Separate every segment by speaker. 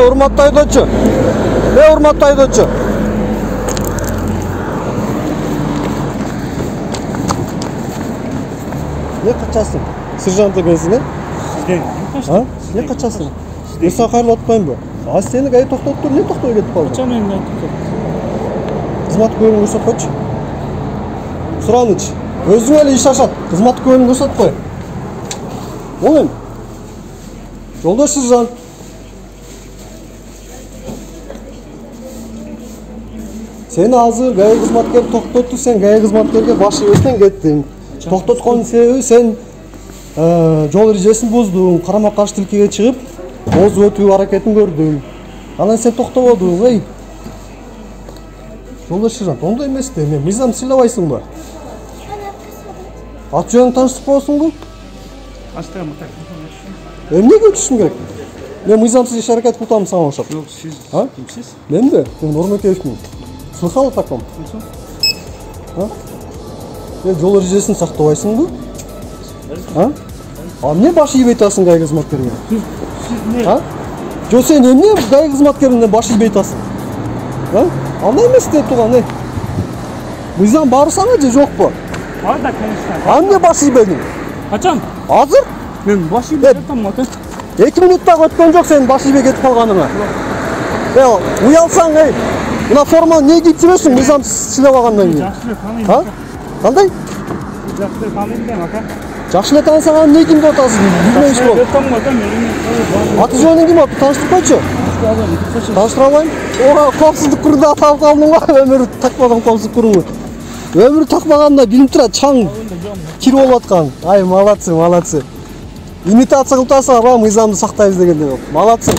Speaker 1: урматтуу айдоочу. Урматтуу айдоочу. Не качасың? Сержант экенсиң, э?
Speaker 2: Сизден ким качты?
Speaker 1: Не качасың? Мен сага кайрылып атпаймынбы? А сени гаи токтотуп тур, эмне токтой кетип калдың?
Speaker 2: Качан мен токтоп?
Speaker 1: Кызмат көңүлүн көрсөткөйчү. Сураныч. Өзүң эле иш ашат. Кызмат көңүлүн көрсөткөй. Ол эми. Жолдош сержант. Сени азыр гаи кызматкер токтотту, сен гаи кызматкерге баш ийбестен кеттиң. Токтоткон себеби сен жол эрежесин буздуң, карама каршы тилкеге чыгып, озуп өтүү аракетин көрдүң. Анан сен токтободуң, эй. Жолдош сержант, ондой эмес да, мен мыйзам сыйлабайсыңбы? Ат жөнүң таанышпайсыңбы?
Speaker 2: Астырам так.
Speaker 1: Эмнеге өтүшүм керек? Мен мыйзамсыз иш аракет кылтам сага окшоп.
Speaker 2: Жок, сиз кимсиз?
Speaker 1: Менби? Мен Нурмекеевмин. Слыхал о таком? Мен жол эрежесин сактабайсыңбы? А эмне баш ийбей атасың гаи кызматкерге?
Speaker 2: Сиз эмне?
Speaker 1: Жо сен эмне гаи кызматкерине баш ийбей атасың? Андай эмес деп турган, э. Мыйзам бар сага же жокпу?
Speaker 2: Бар да, конечно.
Speaker 1: Эмне баш ийбедиң?
Speaker 2: Качан?
Speaker 1: Азыр?
Speaker 2: Мен баш ийбей атам ата.
Speaker 1: 2 минуттагы өткөн жок сенин баш ийбей кетип калганыңа. Уялсаң, эй. Мына форманы эмне кийип жүрөсүң мыйзам сыйлабагандан кийин?
Speaker 2: Жакшы тааныйм.
Speaker 1: Кандай?
Speaker 2: Жакшы тааныйм да, ата.
Speaker 1: Жакшы эле таанысаң анан эмне кийип атасың? Билмей иш болот.
Speaker 2: Өтөм ата, мен.
Speaker 1: Аты жөнүң ким аты? Тааныштырбайчы? Тааныштыра албайм. Коопсуздук курунда аталып калдым го. Өмүрү такпаган коопсуздук курunu. Өмүрү такпаганда билип турат, чаң кирип болуп аткан. Ай, молодцы, молодцы. Имитация кылып атасың, ба мыйзамды сактайбыз дегенде. Молодцы.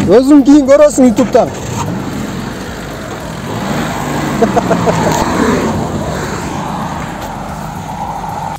Speaker 1: Өзүң кийин көрөсүң YouTube'дан.